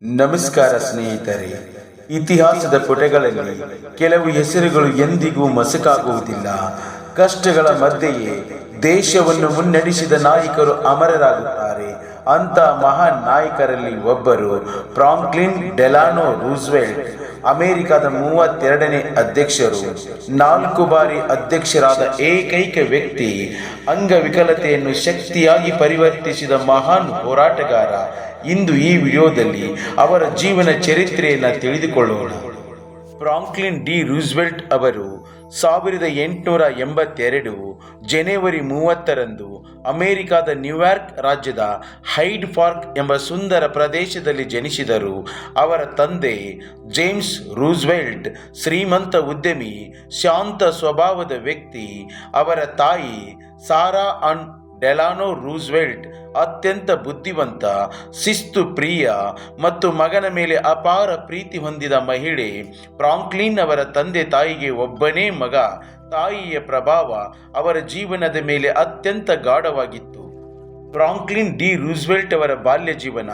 ನಮಸ್ಕಾರ ಸ್ನೇಹಿತರೆ. ಇತಿಹಾಸದ ಪುಟಗಳಲ್ಲಿ ಕೆಲವು ಹೆಸರುಗಳು ಎಂದಿಗೂ ಮಸುಕಾಗುವುದಿಲ್ಲ. ಕಷ್ಟಗಳ ಮಧ್ಯೆಯೇ ದೇಶವನ್ನು ಮುನ್ನಡೆಸಿದ ನಾಯಕರು ಅಮರರಾಗುತ್ತಾರೆ. ಅಂತ ಮಹಾನ್ ನಾಯಕರಲ್ಲಿ ಒಬ್ಬರು ಫ್ರಾಂಕ್ಲಿನ್ ಡೆಲಾನೋ ರೂಸ್ವೆಲ್ಟ್. ಅಮೆರಿಕದ 32ನೇ ಅಧ್ಯಕ್ಷರು, 4 ಬಾರಿ ಅಧ್ಯಕ್ಷರಾದ ಏಕೈಕ ವ್ಯಕ್ತಿ, ಅಂಗವಿಕಲತೆಯನ್ನು ಶಕ್ತಿಯಾಗಿ ಪರಿವರ್ತಿಸಿದ ಮಹಾನ್ ಹೋರಾಟಗಾರ. ಇಂದು ಈ ವಿಡಿಯೋದಲ್ಲಿ ಅವರ ಜೀವನ ಚರಿತ್ರೆಯನ್ನು ತಿಳಿದುಕೊಳ್ಳೋಣ. ಫ್ರಾಂಕ್ಲಿನ್ ಡಿ ರೂಸ್ವೆಲ್ಟ್ ಅವರು 1882 ಜನವರಿ 30ರಂದು ಅಮೆರಿಕದ ನ್ಯೂಯಾರ್ಕ್ ರಾಜ್ಯದ ಹೈಡ್ ಪಾರ್ಕ್ ಎಂಬ ಸುಂದರ ಪ್ರದೇಶದಲ್ಲಿ ಜನಿಸಿದರು. ಅವರ ತಂದೆ ಜೇಮ್ಸ್ ರೂಸ್ವೆಲ್ಟ್ ಶ್ರೀಮಂತ ಉದ್ಯಮಿ, ಶಾಂತ ಸ್ವಭಾವದ ವ್ಯಕ್ತಿ. ಅವರ ತಾಯಿ ಸಾರಾ ಆನ್ ಡೆಲಾನೋ ರೂಸ್ವೆಲ್ಟ್ ಅತ್ಯಂತ ಬುದ್ಧಿವಂತ, ಶಿಸ್ತು ಪ್ರಿಯ ಮತ್ತು ಮಗನ ಮೇಲೆ ಅಪಾರ ಪ್ರೀತಿ ಹೊಂದಿದ ಮಹಿಳೆ. ಫ್ರಾಂಕ್ಲಿನ್ ಅವರ ತಂದೆ ತಾಯಿಗೆ ಒಬ್ಬನೇ ಮಗ. ತಾಯಿಯ ಪ್ರಭಾವ ಅವರ ಜೀವನದ ಮೇಲೆ ಅತ್ಯಂತ ಗಾಢವಾಗಿತ್ತು. ಫ್ರಾಂಕ್ಲಿನ್ ಡಿ ರೂಸ್ವೆಲ್ಟ್ ಅವರ ಬಾಲ್ಯ ಜೀವನ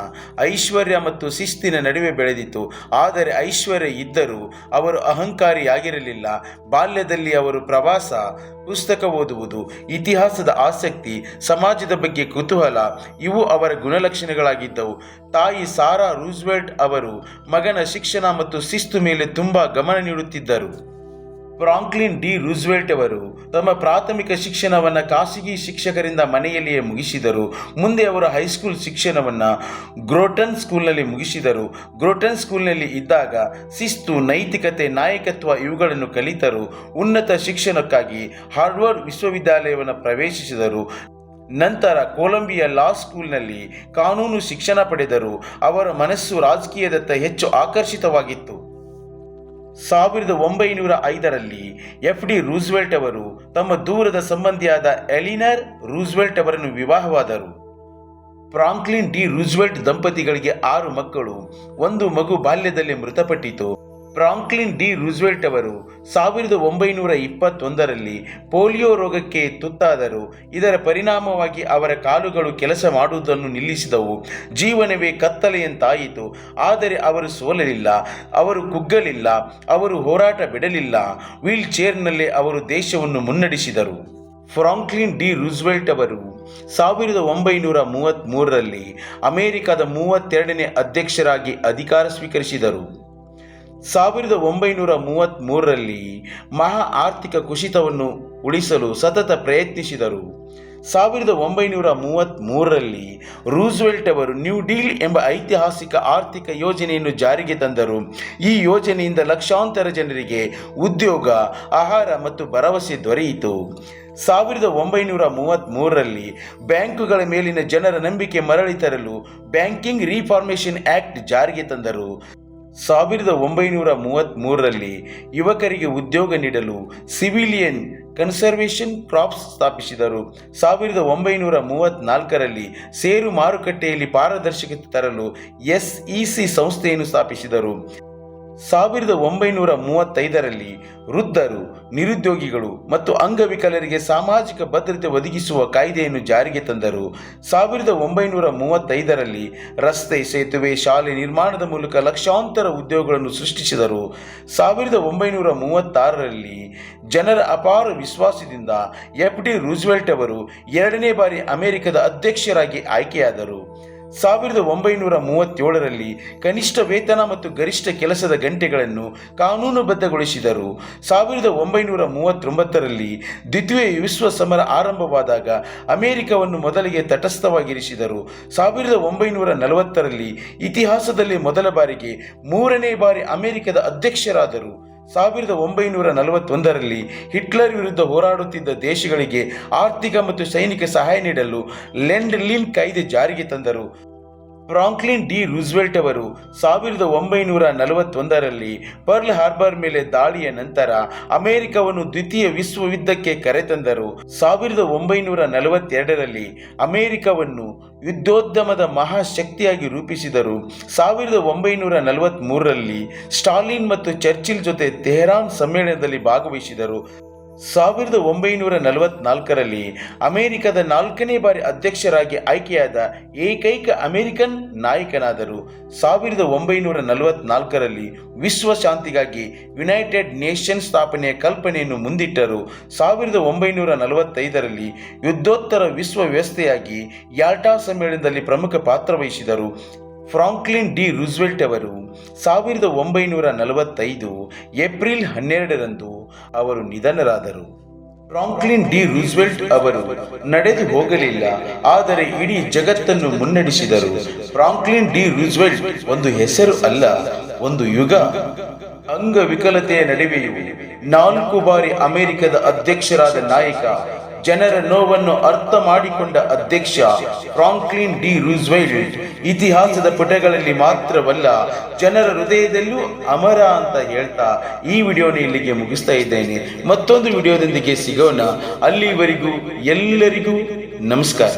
ಐಶ್ವರ್ಯ ಮತ್ತು ಶಿಸ್ತಿನ ನಡುವೆ ಬೆಳೆದಿತು. ಆದರೆ ಐಶ್ವರ್ಯ ಇದ್ದರೂ ಅವರು ಅಹಂಕಾರಿಯಾಗಿರಲಿಲ್ಲ. ಬಾಲ್ಯದಲ್ಲಿ ಅವರು ಪ್ರವಾಸ, ಪುಸ್ತಕ ಓದುವುದು, ಇತಿಹಾಸದ ಆಸಕ್ತಿ, ಸಮಾಜದ ಬಗ್ಗೆ ಕುತೂಹಲ ಇವು ಅವರ ಗುಣಲಕ್ಷಣಗಳಾಗಿದ್ದವು. ತಾಯಿ ಸಾರಾ ರೂಸ್ವೆಲ್ಟ್ ಅವರು ಮಗನ ಶಿಕ್ಷಣ ಮತ್ತು ಶಿಸ್ತು ಮೇಲೆ ತುಂಬ ಗಮನ ನೀಡುತ್ತಿದ್ದರು. ಫ್ರಾಂಕ್ಲಿನ್ ಡಿ ರೂಸ್ವೆಲ್ಟ್ ಅವರು ತಮ್ಮ ಪ್ರಾಥಮಿಕ ಶಿಕ್ಷಣವನ್ನು ಖಾಸಗಿ ಶಿಕ್ಷಕರಿಂದ ಮನೆಯಲ್ಲಿಯೇ ಮುಗಿಸಿದರು. ಮುಂದೆ ಅವರು ಹೈಸ್ಕೂಲ್ ಶಿಕ್ಷಣವನ್ನು ಗ್ರೋಟನ್ ಸ್ಕೂಲ್ನಲ್ಲಿ ಮುಗಿಸಿದರು. ಗ್ರೋಟನ್ ಸ್ಕೂಲ್ನಲ್ಲಿ ಇದ್ದಾಗ ಶಿಸ್ತು, ನೈತಿಕತೆ, ನಾಯಕತ್ವ ಇವುಗಳನ್ನು ಕಲಿತರು. ಉನ್ನತ ಶಿಕ್ಷಣಕ್ಕಾಗಿ ಹಾರ್ವರ್ಡ್ ವಿಶ್ವವಿದ್ಯಾಲಯವನ್ನು ಪ್ರವೇಶಿಸಿದರು. ನಂತರ ಕೊಲಂಬಿಯಾ ಲಾ ಸ್ಕೂಲ್ನಲ್ಲಿ ಕಾನೂನು ಶಿಕ್ಷಣ ಪಡೆದರು. ಅವರ ಮನಸ್ಸು ರಾಜಕೀಯದತ್ತ ಹೆಚ್ಚು ಆಕರ್ಷಿತವಾಗಿತ್ತು. 1905ರಲ್ಲಿ ಎಫ್.ಡಿ. ರೂಸ್ವೆಲ್ಟ್ ಅವರು ತಮ್ಮ ದೂರದ ಸಂಬಂಧಿಯಾದ ಎಲಿನರ್ ರೂಸ್ವೆಲ್ಟ್ ಅವರನ್ನು ವಿವಾಹವಾದರು. ಫ್ರಾಂಕ್ಲಿನ್ ಡಿ ರೂಸ್ವೆಲ್ಟ್ ದಂಪತಿಗಳಿಗೆ 6 ಮಕ್ಕಳು. 1 ಮಗು ಬಾಲ್ಯದಲ್ಲೇ ಮೃತಪಟ್ಟಿತು. ಫ್ರಾಂಕ್ಲಿನ್ ಡಿ ರೂಸ್ವೆಲ್ಟ್ ಅವರು 1921ರಲ್ಲಿ ಪೋಲಿಯೋ ರೋಗಕ್ಕೆ ತುತ್ತಾದರು. ಇದರ ಪರಿಣಾಮವಾಗಿ ಅವರ ಕಾಲುಗಳು ಕೆಲಸ ಮಾಡುವುದನ್ನು ನಿಲ್ಲಿಸಿದವು. ಜೀವನವೇ ಕತ್ತಲೆಯಂತಾಯಿತು. ಆದರೆ ಅವರು ಸೋಲಲಿಲ್ಲ, ಅವರು ಕುಗ್ಗಲಿಲ್ಲ, ಅವರು ಹೋರಾಟ ಬಿಡಲಿಲ್ಲ. ವೀಲ್ ಚೇರ್ನಲ್ಲೇ ಅವರು ದೇಶವನ್ನು ಮುನ್ನಡೆಸಿದರು. ಫ್ರಾಂಕ್ಲಿನ್ ಡಿ ರೂಸ್ವೆಲ್ಟ್ ಅವರು 1933ರಲ್ಲಿ ಅಮೆರಿಕದ 32ನೇ ಅಧ್ಯಕ್ಷರಾಗಿ ಅಧಿಕಾರ ಸ್ವೀಕರಿಸಿದರು. 1933ರಲ್ಲಿ ಮಹಾ ಆರ್ಥಿಕ ಕುಸಿತವನ್ನು ಉಳಿಸಲು ಸತತ ಪ್ರಯತ್ನಿಸಿದರು. 1933ರಲ್ಲಿ ರೂಸ್ವೆಲ್ಟ್ ಅವರು ನ್ಯೂ ಡೀಲ್ ಎಂಬ ಐತಿಹಾಸಿಕ ಆರ್ಥಿಕ ಯೋಜನೆಯನ್ನು ಜಾರಿಗೆ ತಂದರು. ಈ ಯೋಜನೆಯಿಂದ ಲಕ್ಷಾಂತರ ಜನರಿಗೆ ಉದ್ಯೋಗ, ಆಹಾರ ಮತ್ತು ಭರವಸೆ ದೊರೆಯಿತು. 1933ರಲ್ಲಿ ಬ್ಯಾಂಕುಗಳ ಮೇಲಿನ ಜನರ ನಂಬಿಕೆ ಮರಳಿ ತರಲು ಬ್ಯಾಂಕಿಂಗ್ ರಿಫಾರ್ಮೇಷನ್ ಆಕ್ಟ್ ಜಾರಿಗೆ ತಂದರು. 1933ರಲ್ಲಿ ಯುವಕರಿಗೆ ಉದ್ಯೋಗ ನೀಡಲು ಸಿವಿಲಿಯನ್ ಕನ್ಸರ್ವೇಷನ್ ಕ್ರಾಪ್ಸ್ ಸ್ಥಾಪಿಸಿದರು. 1934ರಲ್ಲಿ ಷೇರು ಮಾರುಕಟ್ಟೆಯಲ್ಲಿ ಪಾರದರ್ಶಕತೆ ತರಲು SEC ಸಂಸ್ಥೆಯನ್ನು ಸ್ಥಾಪಿಸಿದರು. 1935ರಲ್ಲಿ ವೃದ್ಧರು, ನಿರುದ್ಯೋಗಿಗಳು ಮತ್ತು ಅಂಗವಿಕಲರಿಗೆ ಸಾಮಾಜಿಕ ಭದ್ರತೆ ಒದಗಿಸುವ ಕಾಯ್ದೆಯನ್ನು ಜಾರಿಗೆ ತಂದರು. 1935ರಲ್ಲಿ ರಸ್ತೆ, ಸೇತುವೆ, ಶಾಲೆ ನಿರ್ಮಾಣದ ಮೂಲಕ ಲಕ್ಷಾಂತರ ಉದ್ಯೋಗಗಳನ್ನು ಸೃಷ್ಟಿಸಿದರು. 1936ರಲ್ಲಿ ಜನರ ಅಪಾರ ವಿಶ್ವಾಸದಿಂದ ಎಫ್.ಡಿ. ರೂಸ್ವೆಲ್ಟ್ ಅವರು 2ನೇ ಬಾರಿ ಅಮೆರಿಕದ ಅಧ್ಯಕ್ಷರಾಗಿ ಆಯ್ಕೆಯಾದರು. 1937ರಲ್ಲಿ ಕನಿಷ್ಠ ವೇತನ ಮತ್ತು ಗರಿಷ್ಠ ಕೆಲಸದ ಗಂಟೆಗಳನ್ನು ಕಾನೂನುಬದ್ಧಗೊಳಿಸಿದರು. 1939ರಲ್ಲಿ ದ್ವಿತೀಯ ವಿಶ್ವ ಸಮರ ಆರಂಭವಾದಾಗ ಅಮೆರಿಕವನ್ನು ಮೊದಲಿಗೆ ತಟಸ್ಥವಾಗಿರಿಸಿದರು. 1940ರಲ್ಲಿ ಇತಿಹಾಸದಲ್ಲಿ ಮೊದಲ ಬಾರಿಗೆ 3ನೇ ಬಾರಿ ಅಮೆರಿಕದ ಅಧ್ಯಕ್ಷರಾದರು. 1941ರಲ್ಲಿ ಹಿಟ್ಲರ್ ವಿರುದ್ಧ ಹೋರಾಡುತ್ತಿದ್ದ ದೇಶಗಳಿಗೆ ಆರ್ಥಿಕ ಮತ್ತು ಸೈನಿಕ ಸಹಾಯ ನೀಡಲು ಲೆಂಡ್ ಲೀನ್ ಕಾಯ್ದೆ ಜಾರಿಗೆ ತಂದರು. ಫ್ರಾಂಕ್ಲಿನ್ ಡಿ ರೂಸ್ವೆಲ್ಟ್ ಅವರು 1941ರಲ್ಲಿ ಪರ್ಲ್ ಹಾರ್ಬರ್ ಮೇಲೆ ದಾಳಿಯ ನಂತರ ಅಮೆರಿಕವನ್ನು ದ್ವಿತೀಯ ವಿಶ್ವ ಯುದ್ಧಕ್ಕೆ ಕರೆತಂದರು. 1942ರಲ್ಲಿ ಅಮೆರಿಕವನ್ನು ಯುದ್ಧೋದ್ಯಮದ ಮಹಾಶಕ್ತಿಯಾಗಿ ರೂಪಿಸಿದರು. 1943ರಲ್ಲಿ ಸ್ಟಾಲಿನ್ ಮತ್ತು ಚರ್ಚಿಲ್ ಜೊತೆ ತೆಹರಾನ್ ಸಮ್ಮೇಳನದಲ್ಲಿ ಭಾಗವಹಿಸಿದರು. 1944ರಲ್ಲಿ ಅಮೆರಿಕದ 4ನೇ ಬಾರಿ ಅಧ್ಯಕ್ಷರಾಗಿ ಆಯ್ಕೆಯಾದ ಏಕೈಕ ಅಮೆರಿಕನ್ ನಾಯಕನಾದರು. 1944ರಲ್ಲಿ ವಿಶ್ವ ಶಾಂತಿಗಾಗಿ ಯುನೈಟೆಡ್ ನೇಷನ್ಸ್ ಸ್ಥಾಪನೆಯ ಕಲ್ಪನೆಯನ್ನು ಮುಂದಿಟ್ಟರು. 1945ರಲ್ಲಿ ಯುದ್ಧೋತ್ತರ ವಿಶ್ವ ವ್ಯವಸ್ಥೆಯಾಗಿ ಯಾಲ್ಟಾ ಸಮ್ಮೇಳನದಲ್ಲಿ ಪ್ರಮುಖ ಪಾತ್ರ ವಹಿಸಿದರು. ಫ್ರಾಂಕ್ಲಿನ್ ಡಿ ರೂಸ್ವೆಲ್ಟ್ ಅವರು 1945 ಏಪ್ರಿಲ್ 12ರಂದು ಅವರು ನಿಧನರಾದರು. ಫ್ರಾಂಕ್ಲಿನ್ ಡಿ ರೂಸ್ವೆಲ್ಟ್ ಅವರು ನಡೆದು ಹೋಗಲಿಲ್ಲ, ಆದರೆ ಇಡೀ ಜಗತ್ತನ್ನು ಮುನ್ನಡೆಸಿದರು. ಫ್ರಾಂಕ್ಲಿನ್ ಡಿ ರೂಸ್ವೆಲ್ಟ್ ಒಂದು ಹೆಸರು ಅಲ್ಲ, ಒಂದು ಯುಗ. ಅಂಗವಿಕಲತೆಯ ನಡುವೆಯೂ 4 ಬಾರಿ ಅಮೆರಿಕದ ಅಧ್ಯಕ್ಷರಾದ ನಾಯಕ, ಜನರ ನೋವನ್ನು ಅರ್ಥ ಮಾಡಿಕೊಂಡ ಅಧ್ಯಕ್ಷ ಫ್ರಾಂಕ್ಲಿನ್ ಡಿ ರೂಸ್ವೆಲ್ಟ್ ಇತಿಹಾಸದ ಪುಟಗಳಲ್ಲಿ ಮಾತ್ರವಲ್ಲ, ಜನರ ಹೃದಯದಲ್ಲೂ ಅಮರ ಅಂತ ಹೇಳ್ತಾ ಈ ವಿಡಿಯೋನ ಇಲ್ಲಿಗೆ ಮುಗಿಸ್ತಾ ಇದ್ದೇನೆ. ಮತ್ತೊಂದು ವಿಡಿಯೋದೊಂದಿಗೆ ಸಿಗೋಣ. ಅಲ್ಲಿವರೆಗೂ ಎಲ್ಲರಿಗೂ ನಮಸ್ಕಾರ.